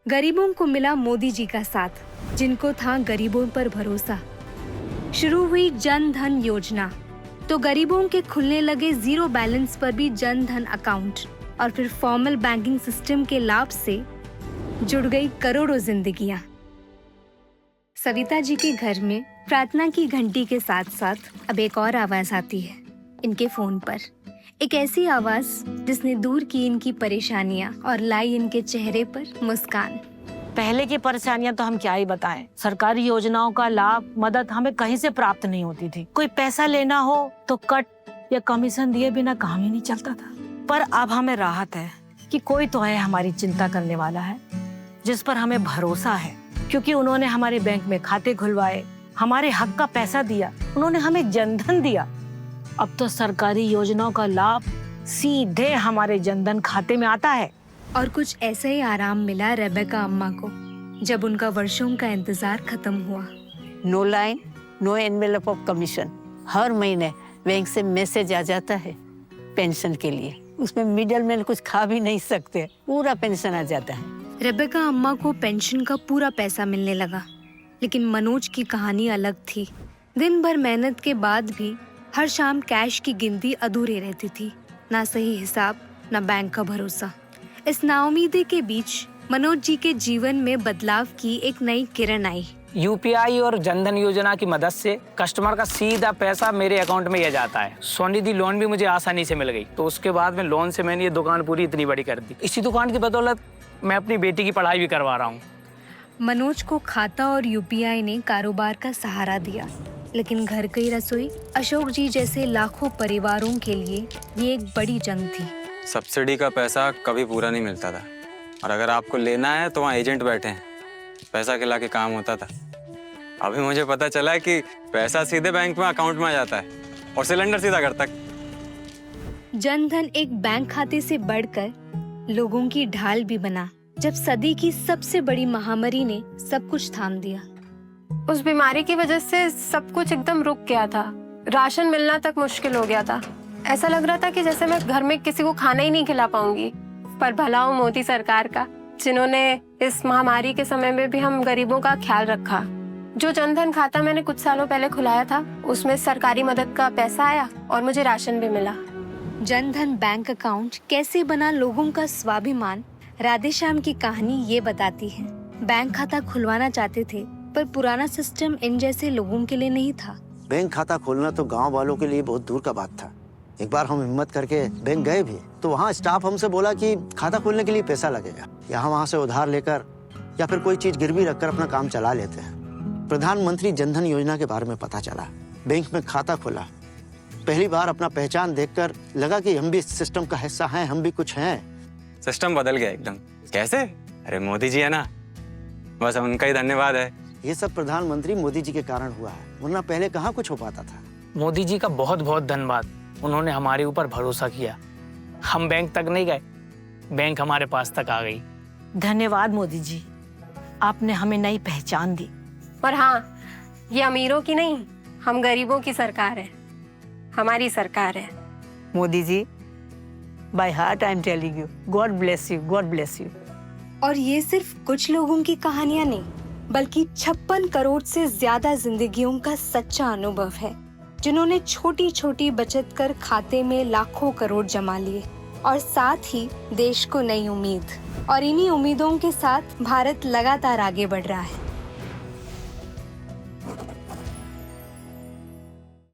गरीबों को मिला मोदी जी का साथ, जिनको था गरीबों पर भरोसा। शुरू हुई जन धन योजना, तो गरीबों के खुलने लगे जीरो बैलेंस पर भी जन धन अकाउंट, और फिर फॉर्मल बैंकिंग सिस्टम के लाभ से जुड़ गई करोड़ों जिंदगियां। सविता जी के घर में प्रार्थना की घंटी के साथ साथ अब एक और आवाज आती है इनके फोन पर। एक ऐसी आवाज जिसने दूर की इनकी परेशानियां और लाई इनके चेहरे पर मुस्कान। पहले की परेशानियां तो हम क्या ही बताएं। सरकारी योजनाओं का लाभ, मदद हमें कहीं से प्राप्त नहीं होती थी। कोई पैसा लेना हो तो कट या कमीशन दिए बिना काम ही नहीं चलता था। पर अब हमें राहत है कि कोई तो है हमारी चिंता करने वाला है, जिस पर हमें भरोसा है, क्योंकि उन्होंने हमारे बैंक में खाते खुलवाए, हमारे हक का पैसा दिया, उन्होंने हमें जनधन दिया। अब तो सरकारी योजनाओं का लाभ सीधे हमारे जनधन खाते में आता है। और कुछ ऐसा ही आराम मिला रेबेका अम्मा को जब उनका वर्षों का इंतजार खत्म हुआ। No line, no envelope of commission. हर महीने बैंक से मैसेज आ जाता है पेंशन के लिए। उसमें मिडल मैन कुछ खा भी नहीं सकते, पूरा पेंशन आ जाता है। रेबेका अम्मा को पेंशन का पूरा पैसा मिलने लगा, लेकिन मनोज की कहानी अलग थी। दिन भर मेहनत के बाद भी हर शाम कैश की गिनती अधूरी रहती थी। ना सही हिसाब, ना बैंक का भरोसा। इस नाउमीदी के बीच मनोज जी के जीवन में बदलाव की एक नई किरण आई। यूपीआई और जनधन योजना की मदद से कस्टमर का सीधा पैसा मेरे अकाउंट में आ जाता है। स्वनिधि लोन भी मुझे आसानी से मिल गई, तो उसके बाद में लोन से मैंने ये दुकान पूरी इतनी बड़ी कर दी। इसी दुकान की बदौलत मैं अपनी बेटी की पढ़ाई भी करवा रहा हूँ। मनोज को खाता और यूपीआई ने कारोबार का सहारा दिया, लेकिन घर की रसोई अशोक जी जैसे लाखों परिवारों के लिए ये एक बड़ी जंग थी। सब्सिडी का पैसा कभी पूरा नहीं मिलता था, और अगर आपको लेना है तो वहाँ एजेंट बैठे हैं, पैसा खिला के काम होता था। अभी मुझे पता चला है कि पैसा सीधे बैंक में अकाउंट में आ जाता है और सिलेंडर सीधा घर तक। जनधन एक बैंक खाते से बढ़कर लोगों की ढाल भी बना, जब सदी की सबसे बड़ी महामारी ने सब कुछ थाम दिया। उस बीमारी की वजह से सब कुछ एकदम रुक गया था। राशन मिलना तक मुश्किल हो गया था। ऐसा लग रहा था कि जैसे मैं घर में किसी को खाना ही नहीं खिला पाऊंगी। पर भला हो मोदी सरकार का, जिन्होंने इस महामारी के समय में भी हम गरीबों का ख्याल रखा। जो जनधन खाता मैंने कुछ सालों पहले खुलाया था, उसमें सरकारी मदद का पैसा आया और मुझे राशन भी मिला। जनधन बैंक अकाउंट कैसे बना लोगों का स्वाभिमान, राधेश्याम की कहानी ये बताती है। बैंक खाता खुलवाना चाहते थे, पर पुराना सिस्टम इन जैसे लोगों के लिए नहीं था। बैंक खाता खोलना तो गांव वालों के लिए बहुत दूर का बात था। एक बार हम हिम्मत करके बैंक गए भी, तो वहाँ स्टाफ हमसे बोला कि खाता खोलने के लिए पैसा लगेगा, यहाँ वहाँ से उधार लेकर या फिर कोई चीज गिरवी रखकर अपना काम चला लेते हैं। प्रधानमंत्री जनधन योजना के बारे में पता चला, बैंक में खाता खोला। पहली बार अपना पहचान देखकर लगा कि हम भी इस सिस्टम का हिस्सा हैं, हम भी कुछ हैं। सिस्टम बदल गया एकदम। कैसे? अरे मोदी जी है ना, बस उनका ही धन्यवाद है। ये सब प्रधानमंत्री मोदी जी के कारण हुआ है, वरना पहले कहाँ कुछ हो पाता था। मोदी जी का बहुत बहुत धन्यवाद, उन्होंने हमारे ऊपर भरोसा किया। हम बैंक तक नहीं गए, बैंक हमारे पास तक आ गई। धन्यवाद मोदी जी, आपने हमें नई पहचान दी। और हाँ, ये अमीरों की नहीं, हम गरीबों की सरकार है, हमारी सरकार है। Modi ji, by heart I am telling you, God bless you, God bless you. और ये सिर्फ कुछ लोगों की कहानियां नहीं, बल्कि 56 करोड़ से ज्यादा जिंदगियों का सच्चा अनुभव है, जिन्होंने छोटी छोटी बचत कर खाते में लाखों करोड़ जमा लिए, और साथ ही देश को नई उम्मीद। और इन्हीं उम्मीदों के साथ भारत लगातार आगे बढ़ रहा है।